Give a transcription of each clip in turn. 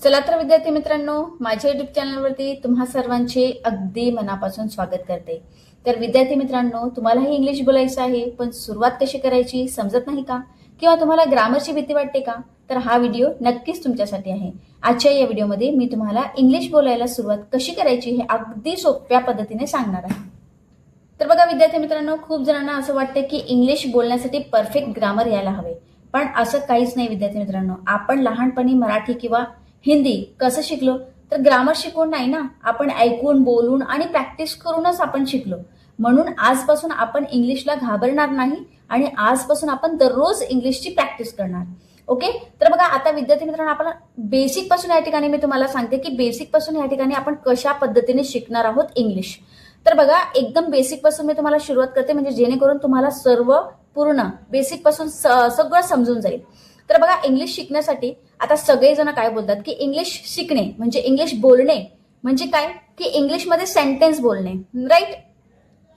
चला तर विद्यार्थी मित्रांनो, माझ्या युट्यूब चॅनलवरती तुम्हा सर्वांचे अगदी मनापासून स्वागत करते. तर विद्यार्थी मित्रांनो, तुम्हालाही इंग्लिश बोलायचं आहे, पण सुरुवात कशी करायची समजत नाही का? किंवा तुम्हाला ग्रामरची भीती वाटते का? तर हा व्हिडिओ नक्कीच तुमच्यासाठी आहे. आजच्या या व्हिडिओमध्ये मी तुम्हाला इंग्लिश बोलायला सुरुवात कशी करायची हे अगदी सोप्या पद्धतीने सांगणार आहे. तर बघा विद्यार्थी मित्रांनो, खूप जणांना असं वाटतं की इंग्लिश बोलण्यासाठी परफेक्ट ग्रामर यायला हवे, पण असं काहीच नाही विद्यार्थी मित्रांनो. आपण लहानपणी मराठी किंवा हिंदी कसं शिकलो? तर ग्रामर शिकून नाही ना, आपण ऐकून, बोलून आणि प्रॅक्टिस करूनच आपण शिकलो. म्हणून आजपासून आपण इंग्लिशला घाबरणार नाही आणि आजपासून आपण दररोज इंग्लिशची प्रॅक्टिस करणार. ओके, तर बघा आता विद्यार्थी मित्रांनो, आपण बेसिक पासून या ठिकाणी मी तुम्हाला सांगते की बेसिक पासून या ठिकाणी आपण कशा पद्धतीने शिकणार आहोत इंग्लिश. तर बघा, एकदम बेसिक पासून मी तुम्हाला सुरुवात करते, म्हणजे जेणेकरून तुम्हाला सर्व पूर्ण बेसिक पासून सगळं समजून जाईल. तर बघा, इंग्लिश शिकण्यासाठी आता सगळेजण काय बोलतात की इंग्लिश शिकणे म्हणजे इंग्लिश बोलणे म्हणजे काय, की इंग्लिशमध्ये सेंटेन्स बोलणे, राईट?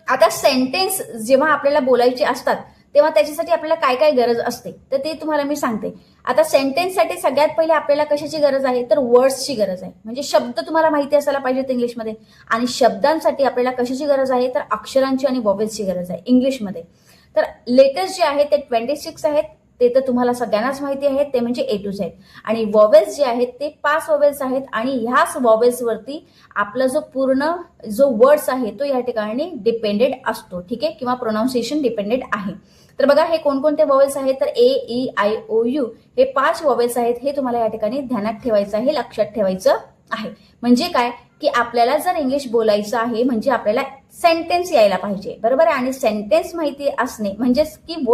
आता सेंटेन्स जेव्हा आपल्याला बोलायचे असतात तेव्हा त्याच्यासाठी आपल्याला काय काय गरज असते तर ते तुम्हाला मी सांगते. आता सेंटेन्ससाठी सगळ्यात पहिले आपल्याला कशाची गरज आहे, तर वर्ड्सची गरज आहे. म्हणजे शब्द तुम्हाला माहिती असायला पाहिजेत इंग्लिशमध्ये. आणि शब्दांसाठी आपल्याला कशाची गरज आहे, तर अक्षरांची आणि वॉवेल्सची गरज आहे इंग्लिशमध्ये. तर लेटर्स जे आहेत ते 26 आहेत, ते तर तुम्हाला सगळ्यांनाच माहिती आहेत, ते म्हणजे ए टू झेड. आणि वॉवेल्स जे आहेत ते 5 वॉवेल्स आहेत, आणि ह्याच वॉवेल्सवरती आपला जो पूर्ण जो वर्ड्स आहे तो या ठिकाणी डिपेंडेड असतो, ठीक आहे, किंवा प्रोनाऊन्सिएशन डिपेंडेड आहे. तर बघा, हे कोणकोणते वॉवेल्स आहेत, तर ए, ई, आय, ओ, यू हे 5 वॉवेल्स आहेत. हे तुम्हाला या ठिकाणी ध्यानात ठेवायचं आहे, लक्षात ठेवायचं आहे. म्हणजे काय, की आपल्याला जर इंग्लिश बोलायचं आहे म्हणजे आपल्याला सेंटेन्स यायला पाहिजे, बरोबर आहे. आणि सेंटेन्स माहिती असणे म्हणजेच की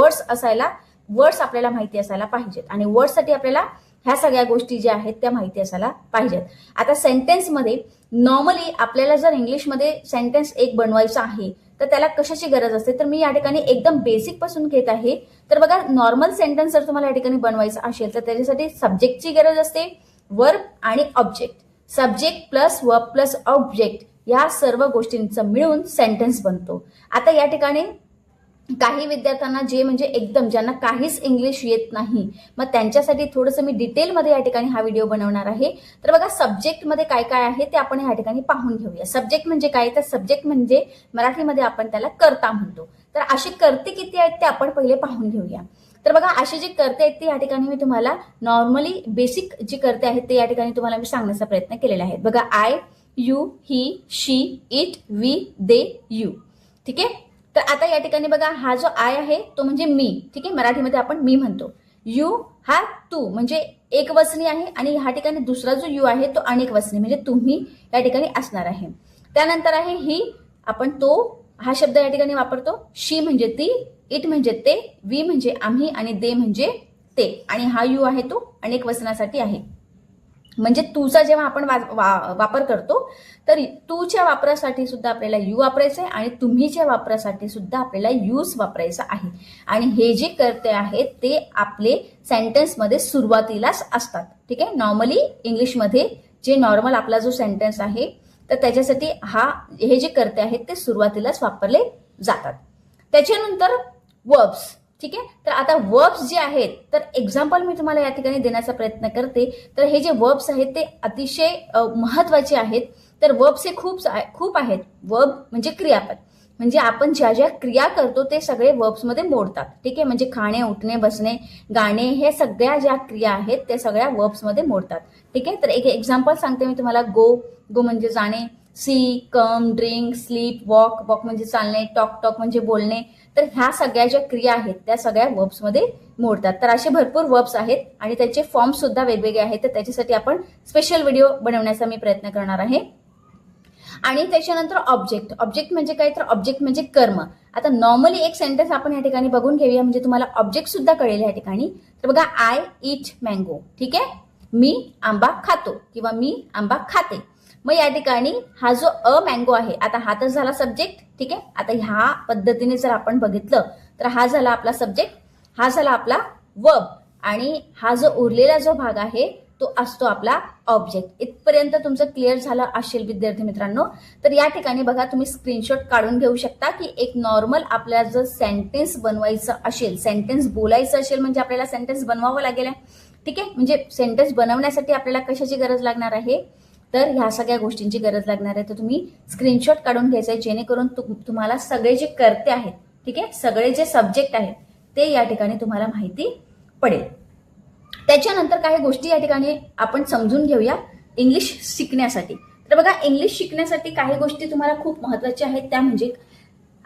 वर्ड्स आपल्याला माहिती असायला पाहिजेत, आणि वर्ड्ससाठी आपल्याला ह्या सगळ्या गोष्टी ज्या आहेत त्या माहिती असायला पाहिजेत. आता सेंटेन्समध्ये नॉर्मली आपल्याला जर इंग्लिशमध्ये सेंटेन्स एक बनवायचा आहे तर त्याला कशाची गरज असते, तर मी या ठिकाणी एकदम बेसिक पासून घेत आहे. तर बघा, नॉर्मल सेंटेन्स जर तुम्हाला या ठिकाणी बनवायचं असेल तर त्याच्यासाठी सब्जेक्टची गरज असते, वर्ब आणि object. Subject plus verb plus object या सर्व गोष्टींचं मिळून सेंटेन्स बनतो. आता या ठिकाणी काही विद्यार्थ्यांना जे म्हणजे एकदम ज्यांना काहीच इंग्लिश येत नाही, मग त्यांच्यासाठी थोडंसं मी डिटेलमध्ये या ठिकाणी हा व्हिडिओ बनवणार आहे. तर बघा, सब्जेक्टमध्ये काय काय आहे ते आपण या ठिकाणी पाहून घेऊया. सब्जेक्ट म्हणजे काय, तर सब्जेक्ट म्हणजे मराठीमध्ये आपण त्याला कर्ता म्हणतो. तर असे कर्ते किती आहेत ते आपण पहिले पाहून घेऊया. तर बघा, असे जे कर्ते आहेत ते या ठिकाणी मी तुम्हाला नॉर्मली बेसिक जे कर्ते आहेत ते या ठिकाणी तुम्हाला मी सांगण्याचा प्रयत्न केलेला आहे. बघा, I, you, he, she, it, we, they, you, ठीक आहे. तर आता या ठिकाणी बघा, हा जो आय आहे तो म्हणजे मी, ठीक आहे, मराठीमध्ये आपण मी म्हणतो. यू हा तू म्हणजे एक वचनी आहे, आणि ह्या ठिकाणी दुसरा जो यू आहे तो अनेक वचनी म्हणजे तुम्ही या ठिकाणी असणार आहे. त्यानंतर आहे ही, आपण तो हा शब्द या ठिकाणी वापरतो. शी म्हणजे ती, इट म्हणजे ते, वी म्हणजे आम्ही, आणि दे म्हणजे ते. आणि हा यू आहे तो अनेक वचनासाठी आहे. म्हणजे तूचा जेव्हा आपण वापर करतो तर तूच्या वापरासाठी सुद्धा आपल्याला यू वापरायचं आहे, आणि तुम्हीच्या वापरासाठी सुद्धा आपल्याला यूज वापरायचा आहे. आणि हे जे कर्ते आहेत ते आपले सेंटेन्समध्ये सुरुवातीलाच असतात, ठीक आहे. नॉर्मली इंग्लिशमध्ये जे नॉर्मल आपला जो सेंटेन्स आहे तर त्याच्यासाठी हे जे कर्ते आहेत ते सुरुवातीलाच वापरले जातात. त्याच्यानंतर वर्ब्स, ठीक आहे. तर आता वर्ब्स जे आहेत तर एक्झाम्पल मी तुम्हाला या ठिकाणी देण्याचा प्रयत्न करते. तर हे जे वर्ब्स आहेत ते अतिशय महत्वाचे आहेत. तर वर्ब्स हे खूप आहेत. वर्ब म्हणजे क्रियापद, म्हणजे आपण ज्या ज्या क्रिया करतो ते सगळे वर्ब्समध्ये मोडतात, ठीक आहे. म्हणजे खाणे, उठणे, बसणे, गाणे हे सगळ्या ज्या क्रिया आहेत त्या सगळ्या वर्ब्समध्ये मोडतात, ठीक आहे. तर एक एक्झाम्पल सांगते मी तुम्हाला. गो म्हणजे जाणे, सी, कम, ड्रिंक, स्लीप, वॉक म्हणजे चालणे, टॉक म्हणजे बोलणे. तर ह्या सगळ्या ज्या क्रिया आहेत त्या सगळ्या वर्ब्समध्ये मोडतात. तर असे भरपूर वर्ब्स आहेत आणि त्याचे फॉर्म सुद्धा वेगवेगळे आहेत. तर त्याच्यासाठी आपण स्पेशल व्हिडिओ बनवण्याचा मी प्रयत्न करणार आहे. आणि त्याच्यानंतर ऑब्जेक्ट म्हणजे काय, तर ऑब्जेक्ट म्हणजे कर्म. आता नॉर्मली एक सेंटेन्स आपण या ठिकाणी बघून घेऊया, म्हणजे तुम्हाला ऑब्जेक्ट सुद्धा कळेल या ठिकाणी. तर बघा, आय ईट मँगो, ठीक आहे. मी आंबा खातो किंवा मी आंबा खाते. मग या ठिकाणी हा जो मँगो आहे, आता हा तर झाला सब्जेक्ट, ठीक आहे. आता ह्या पद्धतीने जर आपण बघितलं तर हा झाला आपला सब्जेक्ट, हा झाला आपला वर्ब, आणि हा जो उरलेला जो भाग आहे तो असतो आपला ऑब्जेक्ट. इथपर्यंत तुमचं क्लिअर झालं असेल विद्यार्थी मित्रांनो. तर या ठिकाणी बघा, तुम्ही स्क्रीनशॉट काढून घेऊ शकता की एक नॉर्मल आपल्याला जर सेंटेन्स बनवायचं असेल, सेंटेन्स बोलायचं असेल म्हणजे आपल्याला सेंटेन्स बनवावं लागेल. ठीक आहे. म्हणजे सेंटेन्स बनवण्यासाठी आपल्याला कशाची गरज लागणार आहे, तर ह्या सगळ्या गोष्टींची गरज लागणार आहे. तर तुम्ही स्क्रीनशॉट काढून घ्यायचा आहे, जेणेकरून तुम्हाला सगळे जे कर्ते आहेत, ठीक आहे, सगळे जे सब्जेक्ट आहेत ते या ठिकाणी तुम्हाला माहिती पडेल. त्याच्यानंतर काही गोष्टी या ठिकाणी आपण समजून घेऊया इंग्लिश शिकण्यासाठी. तर बघा, इंग्लिश शिकण्यासाठी काही गोष्टी तुम्हाला खूप महत्वाच्या आहेत. त्या म्हणजे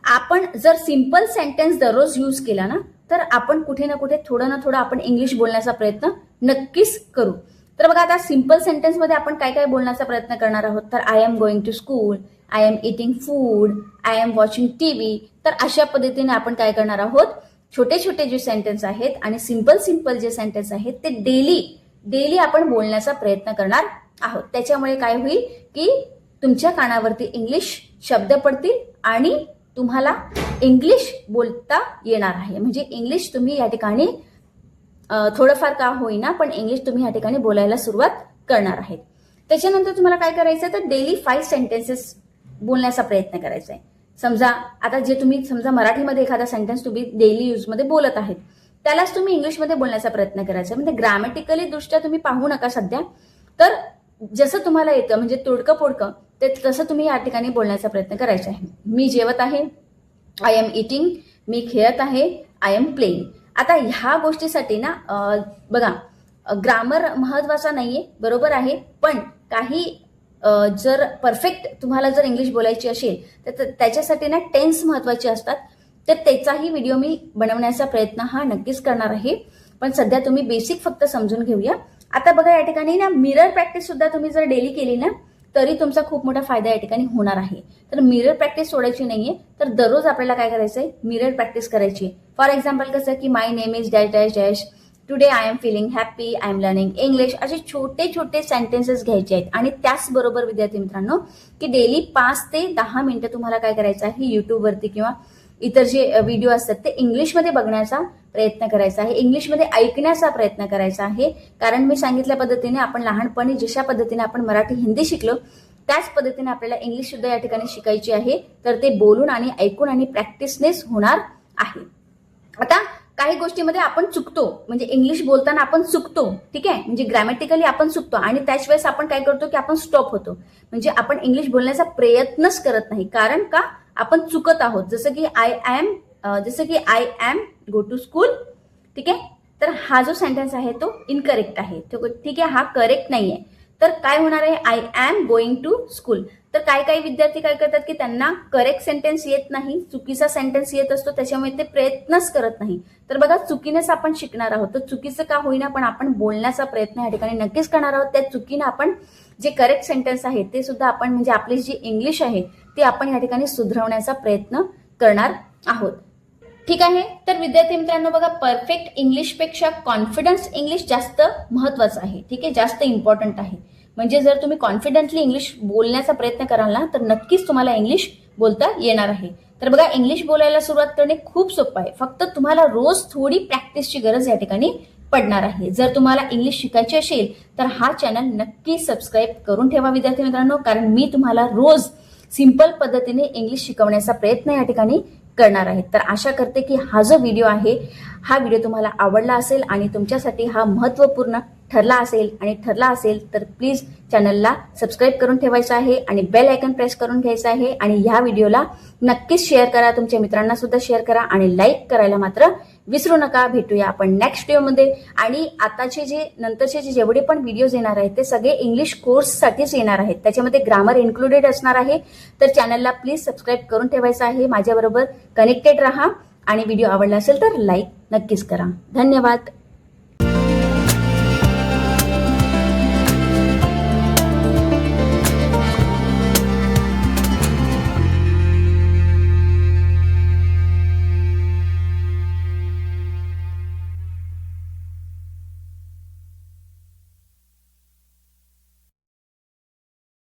आपण जर सिंपल सेंटेन्स दररोज यूज केला ना, तर आपण कुठे ना कुठे थोडं ना थोडं आपण इंग्लिश बोलण्याचा प्रयत्न नक्कीच करू. तर बघा, आता सिंपल सेंटेन्समध्ये आपण काय काय बोलण्याचा प्रयत्न करणार आहोत, तर I am going to school, I am eating food, I am watching TV. तर अशा पद्धतीने आपण काय करणार आहोत, छोटे छोटे जे सेंटेन्स आहेत आणि सिंपल जे सेंटेन्स आहेत ते डेली आपण बोलण्याचा प्रयत्न करणार आहोत. त्याच्यामुळे काय होईल की तुमच्या कानावरती इंग्लिश शब्द पडतील आणि तुम्हाला इंग्लिश बोलता येणार आहे. म्हणजे इंग्लिश तुम्ही या ठिकाणी थोडंफार का होईना पण इंग्लिश तुम्ही या ठिकाणी बोलायला सुरुवात करणार आहेत. त्याच्यानंतर तुम्हाला काय करायचं, तर डेली 5 सेंटेन्सेस बोलण्याचा प्रयत्न करायचा आहे. समजा आता जे तुम्ही समजा मराठीमध्ये एखादा सेंटेन्स तुम्ही डेली यूजमध्ये बोलत आहेत, त्यालाच तुम्ही इंग्लिशमध्ये बोलण्याचा प्रयत्न करायचा. म्हणजे ग्रॅमॅटिकली दृष्ट्या तुम्ही पाहू नका सध्या, तर जसं तुम्हाला येतं म्हणजे तोडकं पोडकं ते तसं तुम्ही या ठिकाणी बोलण्याचा प्रयत्न करायचा आहे. मी जेवत आहे, आय एम इटिंग, मी खेळत आहे, आय एम प्लेइंग. आता ह्या गोष्टीसाठी ना बघा, ग्रामर महत्वाचा नाहीये, बरोबर आहे, पण काही जर परफेक्ट तुम्हाला जर इंग्लिश बोलायची असेल तर त्याच्यासाठी ना टेन्स महत्वाचे असतात. तर त्याचाही व्हिडिओ मी बनवण्याचा प्रयत्न हा नक्कीच करणार आहे. पण सध्या तुम्ही बेसिक फक्त समजून घेऊया. आता बघा, या ठिकाणी ना मिरर प्रॅक्टिस सुद्धा तुम्ही जर डेली केली ना तरी तुमचा खूप मोठा फायदा या ठिकाणी होणार आहे. तर मिरर प्रॅक्टिस सोडायची नाहीये, तर दररोज आपल्याला काय करायचंय, मिरर प्रॅक्टिस करायची. फॉर एक्झाम्पल कसं की my name is dash dash dash, today I am feeling happy, I am learning English. असे छोटे छोटे सेंटेन्सेस घ्यायचे आहेत. आणि त्याचबरोबर विद्यार्थी मित्रांनो की डेली 5 ते 10 मिनिटं तुम्हाला काय करायचं आहे, युट्यूबवरती किंवा इतर जे व्हिडिओ असतात ते इंग्लिशमध्ये बघण्याचा प्रयत्न करायचा आहे, इंग्लिशमध्ये ऐकण्याचा प्रयत्न करायचा आहे. कारण मी सांगितल्या पद्धतीने आपण लहानपणी जशा पद्धतीने आपण मराठी हिंदी शिकलो त्याच पद्धतीने आपल्याला इंग्लिश सुद्धा या ठिकाणी शिकायची आहे. तर ते बोलून आणि ऐकून आणि प्रॅक्टिसनेच होणार आहे. आता काही गोष्टीमध्ये आपण चुकतो, म्हणजे इंग्लिश बोलताना आपण चुकतो, ठीक आहे, म्हणजे ग्रॅमॅटिकली आपण चुकतो आणि त्याच वेळेस आपण काय करतो की आपण स्टॉप होतो. म्हणजे आपण इंग्लिश बोलण्याचा प्रयत्नच करत नाही, कारण का आपण चुकत आहोत. जसं की I am go to school, ठीक आहे, तर हा जो सेंटेन्स आहे तो इनकरेक्ट आहे, ठीक आहे, हा करेक्ट नाहीये. तर काय होणार आहे, I am going to school. तर काही विद्यार्थी काय करतात की त्यांना करेक्ट सेंटेन्स येत नाही, चुकीचा सेंटेन्स येत असतो, त्याच्यामुळे ते प्रयत्नच करत नाही. तर बघा, चुकीनेच आपण शिकणार आहोत. तर चुकीचं का होईना पण आपण बोलण्याचा प्रयत्न या ठिकाणी नक्कीच करणार आहोत. त्या चुकीनं आपण जे करेक्ट सेंटेन्स आहे ते सुद्धा आपण म्हणजे आपली जी इंग्लिश आहे ते आपण या ठिकाणी सुधारवण्याचा प्रयत्न करणार आहोत. ठीक आहे. तर विद्यार्थी मित्रांनो बघा, परफेक्ट इंग्लिशपेक्षा कॉन्फिडन्स इंग्लिश जास्त महत्वाचं आहे, ठीक आहे, जास्त इम्पॉर्टंट आहे. म्हणजे जर तुम्ही कॉन्फिडेंटली इंग्लिश बोलण्याचा प्रयत्न कराल ना तर नक्कीच तुम्हाला इंग्लिश बोलता येणार आहे. तर बघा, इंग्लिश बोलायला सुरुवात करणे खूप सोपं आहे. फक्त तुम्हाला रोज थोडी प्रॅक्टिसची गरज या ठिकाणी पडणार आहे. जर तुम्हाला इंग्लिश शिकायची असेल तर हा चॅनल नक्की सबस्क्राईब करून ठेवा विद्यार्थी मित्रांनो, कारण मी तुम्हाला रोज सिंपल पद्धतीने इंग्लिश शिकवण्याचा प्रयत्न या ठिकाणी करणार आहे. तर आशा करते की हा जो व्हिडिओ आहे हा व्हिडिओ तुम्हाला आवडला असेल आणि तुमच्यासाठी हा महत्त्वपूर्ण ठरला असेल तर प्लीज चॅनलला सबस्क्राईब करून ठेवायचं आहे आणि बेल आयकॉन प्रेस करून घ्यायचं आहे. आणि ह्या व्हिडिओला नक्कीच शेअर करा, तुमच्या मित्रांना सुद्धा शेअर करा आणि लाईक करायला मात्र विसरू नका. भेटूया आपण नेक्स्ट व्हिडिओमध्ये. आणि आताचे नंतरचे जेवढे पण व्हिडिओज येणार आहेत ते सगळे इंग्लिश कोर्ससाठीच येणार आहेत, त्याच्यामध्ये ग्रामर इन्क्लुडेड असणार आहे. तर चॅनलला प्लीज सबस्क्राईब करून ठेवायचं आहे. माझ्याबरोबर कनेक्टेड राहा आणि व्हिडिओ आवडला असेल तर लाईक नक्कीच करा. धन्यवाद.